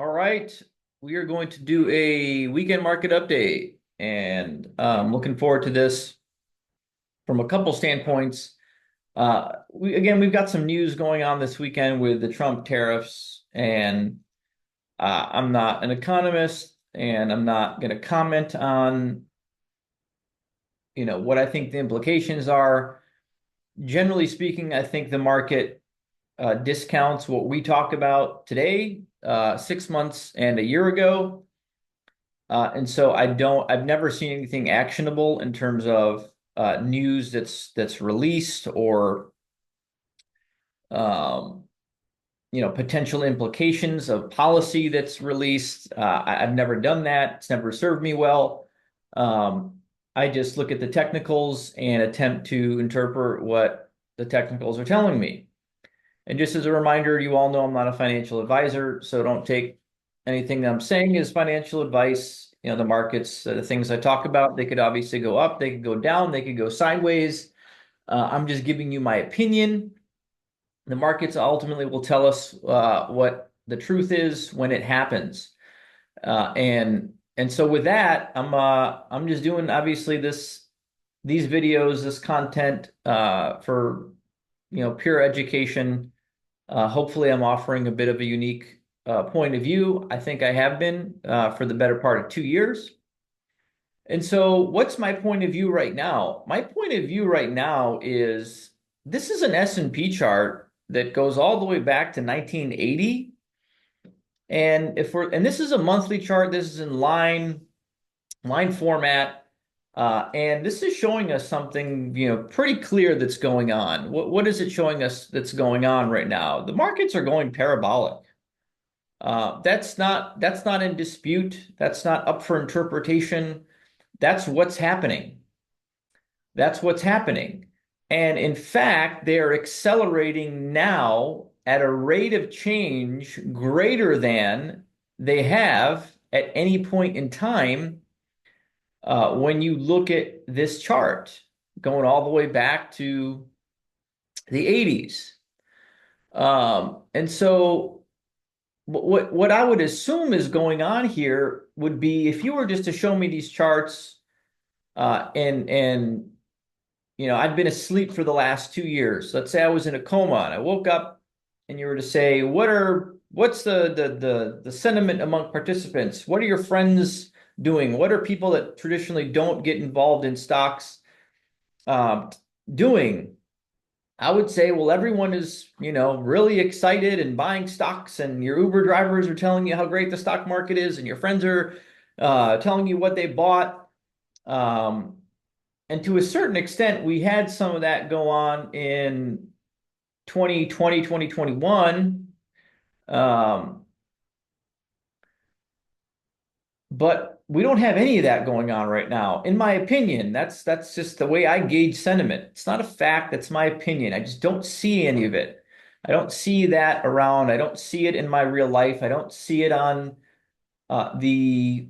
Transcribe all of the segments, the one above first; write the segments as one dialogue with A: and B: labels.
A: All right, we are going to do a weekend market update, and looking forward to this from a couple standpoints. We've got some news going on this weekend with the Trump tariffs, and I'm not an economist, and I'm not going to comment on what I think the implications are. Generally speaking, I think the market discounts what we talked about today, 6 months and a year ago. And so I've never seen anything actionable in terms of news that's released or um, potential implications of policy that's released. I've never done that. It's never served me well. Um, I just look at the technicals and attempt to interpret what the technicals are telling me. And just as a reminder, you all know I'm not a financial advisor, so don't take anything that I'm saying as financial advice. The markets, the things I talk about, they could obviously go up, they could go down, they could go sideways. I'm just giving you my opinion. The markets ultimately will tell us what the truth is when it happens. And so with that, I'm just doing obviously these videos, this content for pure education. Hopefully, I'm offering a bit of a unique point of view. I think I have been for the better part of 2 years. And so, what's my point of view right now? My point of view right now is this is an S&P chart that goes all the way back to 1980. And this is a monthly chart. This is in line format. And this is showing us something, pretty clear that's going on. What is it showing us that's going on right now? The markets are going parabolic. That's not in dispute. That's not up for interpretation. That's what's happening. That's what's happening. And in fact, they're accelerating now at a rate of change greater than they have at any point in time when you look at this chart going all the way back to the 80s. And so what I would assume is going on here would be if you were just to show me these charts and I'd been asleep for the last 2 years. Let's say I was in a coma and I woke up and you were to say, what's the sentiment among participants? What are your friends doing? What are people that traditionally don't get involved in stocks uh, doing? I would say, well, everyone is, really excited and buying stocks, and your Uber drivers are telling you how great the stock market is, and your friends are telling you what they bought. Um, and to a certain extent, we had some of that go on in 2020, 2021. Um, but we don't have any of that going on right now. In my opinion, that's just the way I gauge sentiment. It's not a fact, that's my opinion. I just don't see any of it. I don't see that around. I don't see it in my real life. I don't see it on the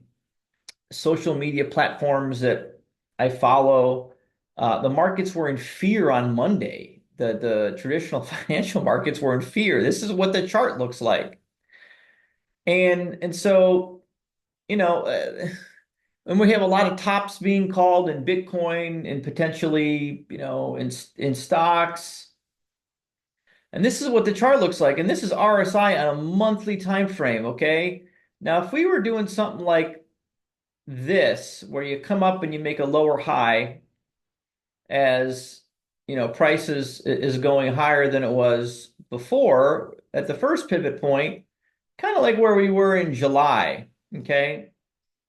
A: social media platforms that I follow. The markets were in fear on Monday. The traditional financial markets were in fear. This is what the chart looks like. And so, you know, uh, and we have a lot of tops being called in Bitcoin and potentially, in stocks. And this is what the chart looks like. And this is RSI on a monthly time frame, okay? Now, if we were doing something like this, where you come up and you make a lower high as, prices is going higher than it was before at the first pivot point, kind of like where we were in July, okay?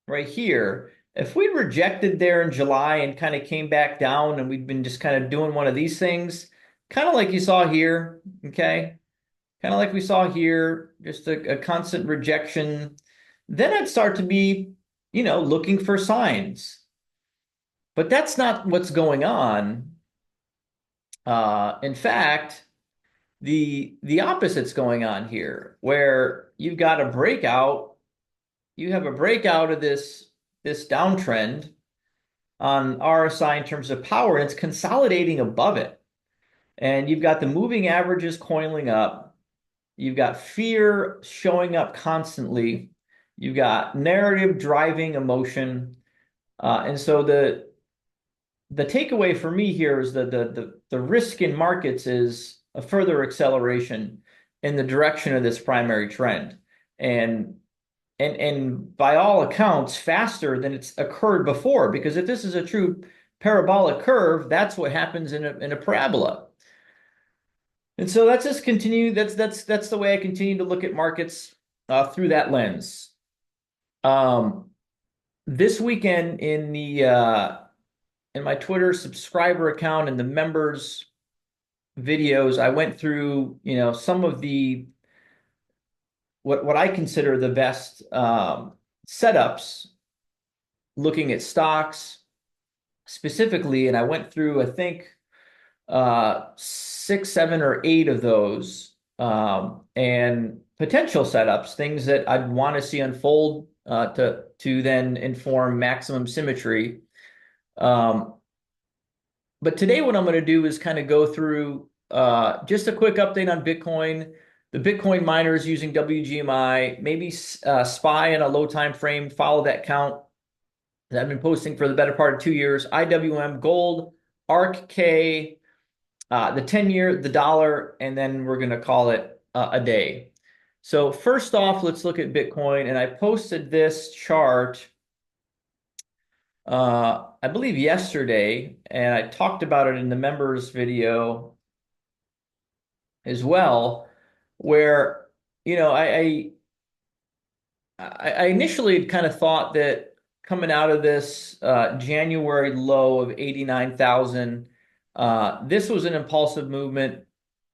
A: Right here. If we'd rejected there in July and kind of came back down and we'd been just kind of doing one of these things, kind of like you saw here, okay? Kind of like we saw here, just a constant rejection, then I'd start to be, looking for signs. But that's not what's going on. In fact, the opposite's going on here, where you've got a breakout, you have a breakout of this downtrend on RSI in terms of power, and it's consolidating above it. And you've got the moving averages coiling up. You've got fear showing up constantly. You've got narrative driving emotion. And so the takeaway for me here is that the risk in markets is a further acceleration in the direction of this primary trend. And and by all accounts, faster than it's occurred before. Because if this is a true parabolic curve, that's what happens in a parabola. And so that's just continue. That's the way I continue to look at markets through that lens. This weekend in my Twitter subscriber account and the members videos, I went through, some of the what I consider the best setups looking at stocks specifically, and I went through, I think, 6, 7, or 8 of those, and potential setups, things that I'd want to see unfold to then inform maximum symmetry. But today, what I'm going to do is kind of go through just a quick update on Bitcoin, the Bitcoin miners using WGMI, maybe SPY in a low time frame, follow that count that I've been posting for the better part of 2 years, IWM, gold, ARKK, the 10-year, the dollar, and then we're going to call it a day. So first off, let's look at Bitcoin. And I posted this chart, I believe yesterday, and I talked about it in the members video as well, where, I initially had kind of thought that coming out of this January low of 89,000, this was an impulsive movement.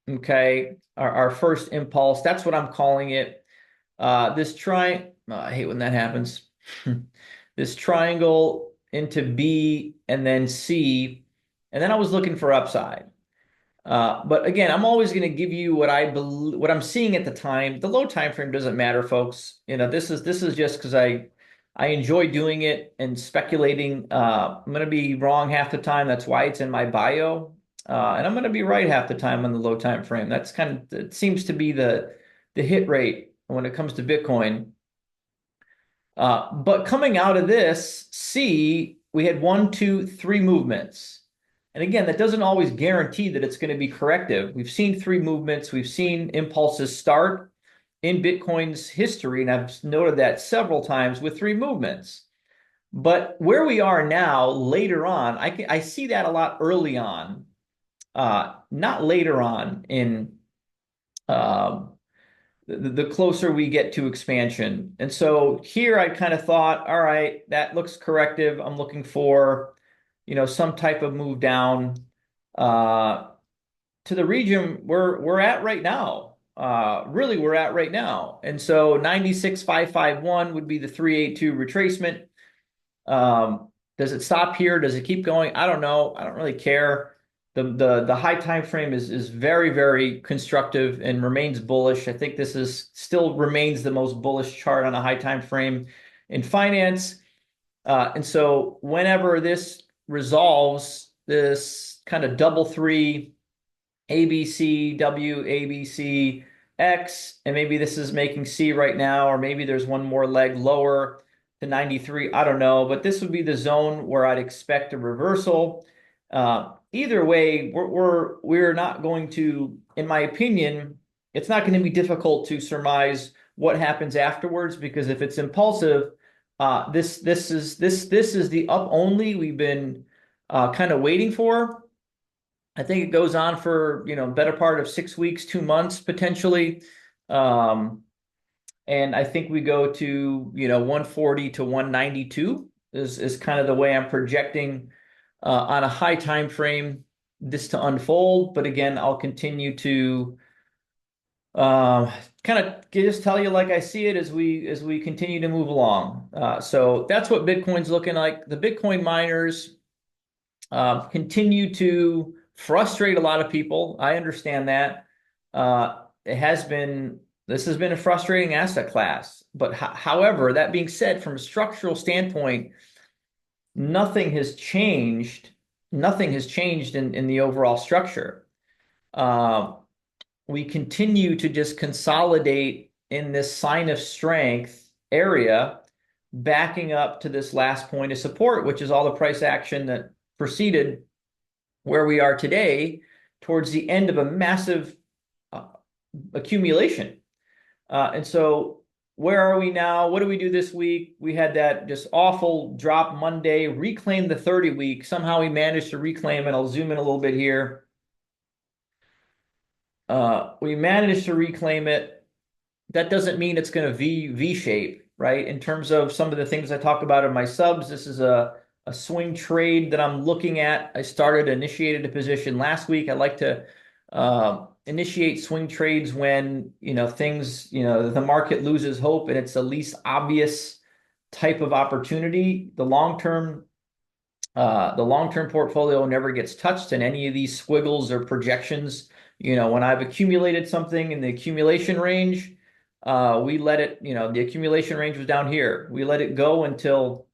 A: Okay, our first impulse. That's what I'm calling it. I hate when that happens. This triangle into B and then C, and then I was looking for upside. But again, I'm always going to give you what what I'm seeing at the time. The low time frame doesn't matter, folks. This is just because I enjoy doing it and speculating. I'm going to be wrong half the time. That's why it's in my bio. And I'm going to be right half the time on the low time frame. That's it seems to be the hit rate when it comes to Bitcoin. But coming out of this, C, we had 1, 2, 3 movements. And again, that doesn't always guarantee that it's going to be corrective. We've seen 3 movements. We've seen impulses start in Bitcoin's history, and I've noted that several times with 3 movements. But where we are now, later on, I see that a lot early on, not later on in the closer we get to expansion. And so here I kind of thought, all right, that looks corrective. I'm looking for, some type of move down to the region we're at right now. Really, we're at right now. And so 96,551 would be the 382 retracement. Does it stop here? Does it keep going? I don't know. I don't really care. The high time frame is very, very constructive and remains bullish. I think this still remains the most bullish chart on a high time frame in finance. And so whenever this resolves, this kind of double 3 ABC, W, ABC, X, and maybe this is making C right now, or maybe there's one more leg lower to 93. I don't know, but this would be the zone where I'd expect a reversal. Either way, we're not going to, in my opinion, it's not going to be difficult to surmise what happens afterwards, because if it's impulsive, this is the up only we've been kind of waiting for. I think it goes on for, better part of 6 weeks, 2 months potentially. And I think we go to, 140 to 192 is kind of the way I'm projecting on a high time frame this to unfold. But again, I'll continue to kind of just tell you like I see it as we continue to move along. So that's what Bitcoin's looking like. The Bitcoin miners continue to frustrate a lot of people. I understand that. This has been a frustrating asset class. But however, that being said, from a structural standpoint, nothing has changed. Nothing has changed in the overall structure. we continue to just consolidate in this sign of strength area, backing up to this last point of support, which is all the price action that preceded where we are today towards the end of a massive uh, accumulation. And so where are we now? What do we do this week? We had that just awful drop Monday, reclaim the 30 week. Somehow we managed to reclaim it. I'll zoom in a little bit here. We managed to reclaim it. That doesn't mean it's going to V shape, right? In terms of some of the things I talk about in my subs, this is a swing trade that I'm looking at. I initiated a position last week. I like to initiate swing trades when, things, the market loses hope and it's the least obvious type of opportunity. The long-term portfolio never gets touched in any of these squiggles or projections. When I've accumulated something in the accumulation range, we let it, the accumulation range was down here. We let it go until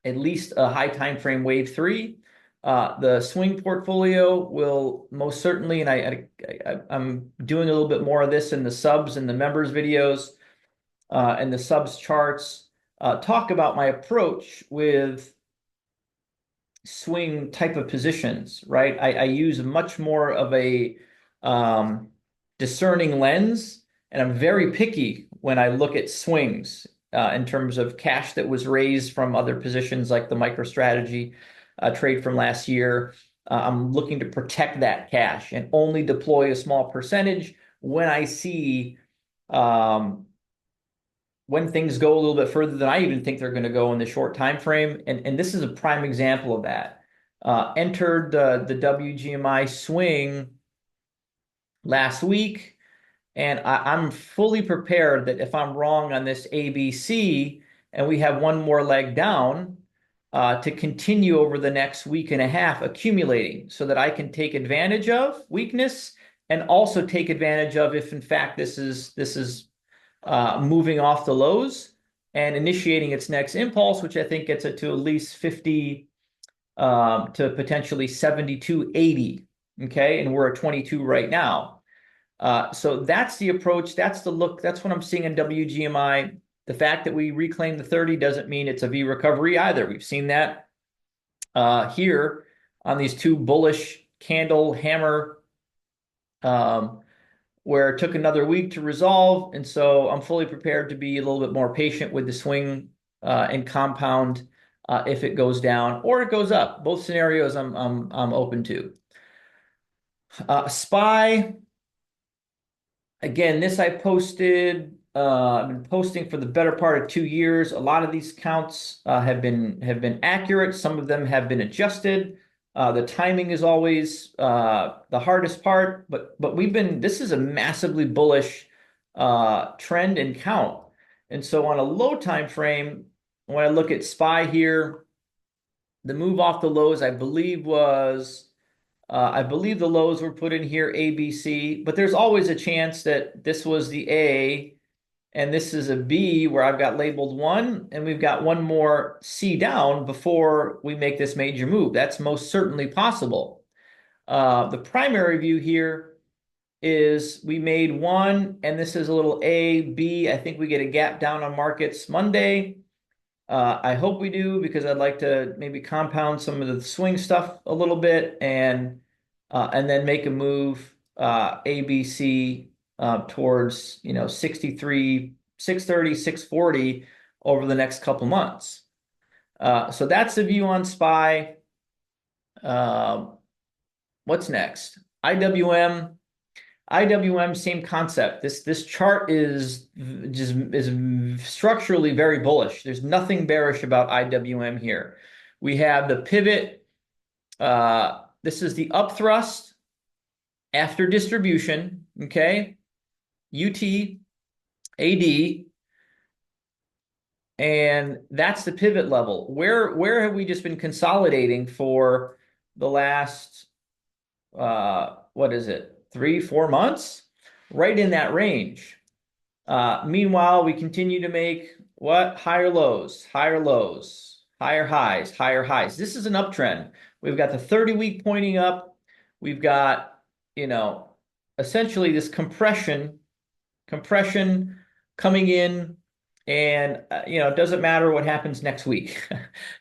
A: at least a high time frame wave 3. The swing portfolio will most certainly, and I'm doing a little bit more of this in the subs and the members videos, and the subs charts, talk about my approach with swing type of positions, right? I use much more of a discerning lens, and I'm very picky when I look at swings in terms of cash that was raised from other positions like the MicroStrategy trade from last year. I'm looking to protect that cash and only deploy a small percentage when I see when things go a little bit further than I even think they're going to go in the short time frame. And this is a prime example of that. Entered the WGMI swing last week, and I'm fully prepared that if I'm wrong on this ABC and we have one more leg down, to continue over the next week and a half accumulating so that I can take advantage of weakness and also take advantage of if in fact this is moving off the lows and initiating its next impulse, which I think gets it to at least 50 to potentially 72.80. Okay, and we're at 22 right now. So that's the approach. That's the look. That's what I'm seeing in WGMI. The fact that we reclaim the 30 doesn't mean it's a V recovery either. We've seen that here on these two bullish candle hammer, where it took another week to resolve. And so I'm fully prepared to be a little bit more patient with the swing and compound if it goes down or it goes up. Both scenarios I'm open to. SPY, again, this I posted. I've been posting for the better part of 2 years. A lot of these counts have been accurate. Some of them have been adjusted. The timing is always the hardest part, but this is a massively bullish trend and count. And so on a low time frame, when I look at SPY here, the move off the lows, I believe the lows were put in here ABC, but there's always a chance that this was the A and this is a B where I've got labeled 1 and we've got one more C down before we make this major move. That's most certainly possible. The primary view here is we made 1 and this is a little A, B. I think we get a gap down on markets Monday. I hope we do because I'd like to maybe compound some of the swing stuff a little bit and then make a move ABC towards 63, 630, 640 over the next couple months. So that's the view on SPY. What's next? IWM. IWM, same concept. This chart is structurally very bullish. There's nothing bearish about IWM here. We have the pivot. This is the up thrust after distribution. Okay, UT, AD, and that's the pivot level. Where have we just been consolidating for the last what is it? 3-4 months, right in that range. Meanwhile, we continue to make what? Higher lows, higher highs, higher highs. This is an uptrend. We've got the 30-week pointing up. We've got, essentially this compression coming in, and it doesn't matter what happens next week.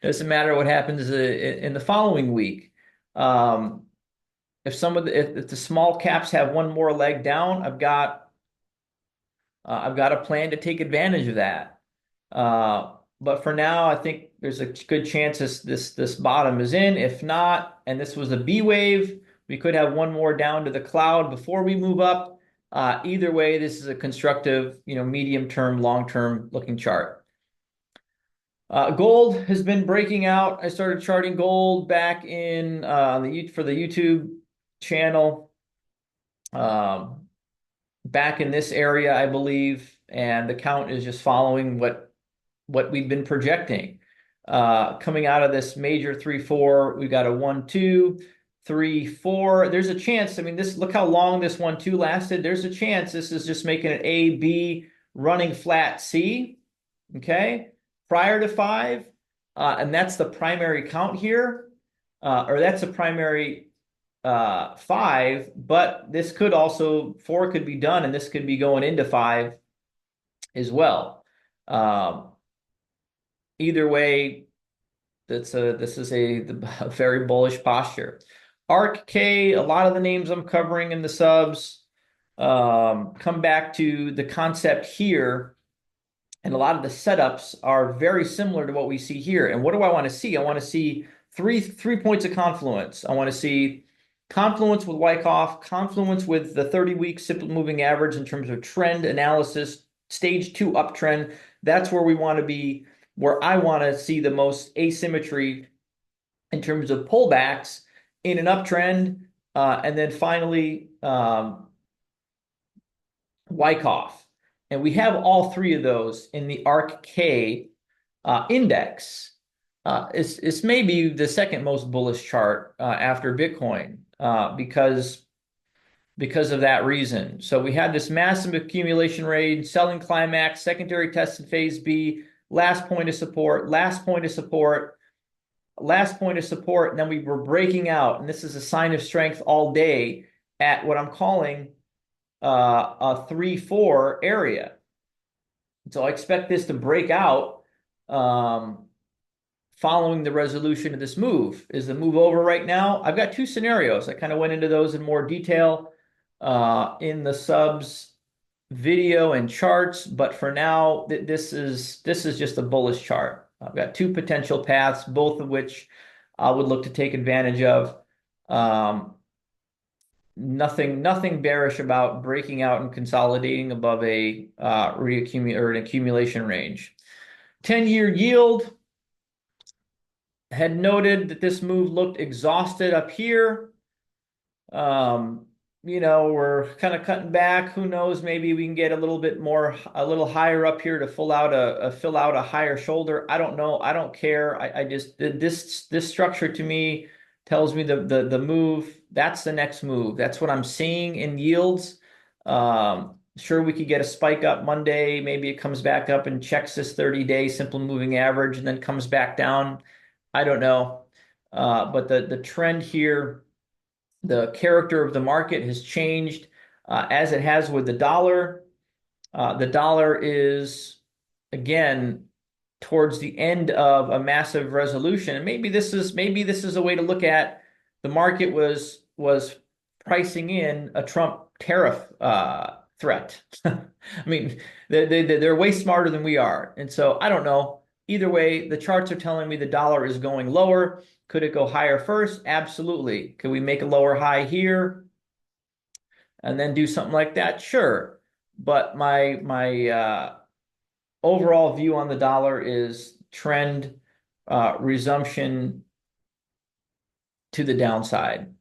A: Doesn't matter what happens in the following week. If the small caps have one more leg down, I've got a plan to take advantage of that. But for now, I think there's a good chance this bottom is in. If not, and this was a B wave, we could have one more down to the cloud before we move up. Either way, this is a constructive, medium term, long term looking chart. Gold has been breaking out. I started charting gold back in for the YouTube channel, back in this area, I believe, and the count is just following what we've been projecting. Coming out of this major 3-4, we got a 1-2, 3-4. There's a chance. I mean, look how long this 1-2 lasted. There's a chance this is just making an A, B, running flat C. Okay, prior to 5, and that's the primary count here, or that's a primary 5. But this could also 4 could be done, and this could be going into 5 as well. Either way, this is a very bullish posture. ARKK, a lot of the names I'm covering in the subs come back to the concept here, and a lot of the setups are very similar to what we see here. And what do I want to see? I want to see three points of confluence. I want to see confluence with Wyckoff, confluence with the 30-week simple moving average in terms of trend analysis, stage 2 uptrend. That's where we want to be, where I want to see the most asymmetry in terms of pullbacks in an uptrend. And then finally, Wyckoff. And we have all 3 of those in the ARKK index. It's maybe the second most bullish chart after Bitcoin because of that reason. So we had this massive accumulation rate, selling climax, secondary test in phase B, last point of support, last point of support, last point of support, and then we were breaking out. And this is a sign of strength all day at what I'm calling a 3-4 area. So I expect this to break out following the resolution of this move. Is the move over right now? I've got 2 scenarios. I kind of went into those in more detail in the subs video and charts, but for now, this is just a bullish chart. I've got 2 potential paths, both of which I would look to take advantage of. Nothing bearish about breaking out and consolidating above a an accumulation range. 10-year yield had noted that this move looked exhausted up here. We're kind of cutting back. Who knows? Maybe we can get a little higher up here to fill out a higher shoulder. I don't know. I don't care. I just this structure to me tells me the move. That's the next move. That's what I'm seeing in yields. Sure, we could get a spike up Monday. Maybe it comes back up and checks this 30-day simple moving average and then comes back down. I don't know. But the trend here, the character of the market has changed as it has with the dollar. The dollar is, again, towards the end of a massive resolution. And maybe this is a way to look at the market was pricing in a Trump tariff threat. I mean, they're way smarter than we are. And so I don't know. Either way, the charts are telling me the dollar is going lower. Could it go higher first? Absolutely. Could we make a lower high here and then do something like that? Sure. But my overall view on the dollar is trend resumption to the downside.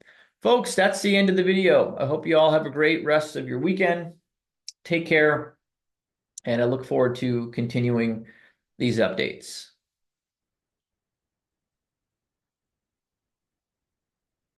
A: Folks, that's the end of the video. I hope you all have a great rest of your weekend. Take care, and I look forward to continuing these updates.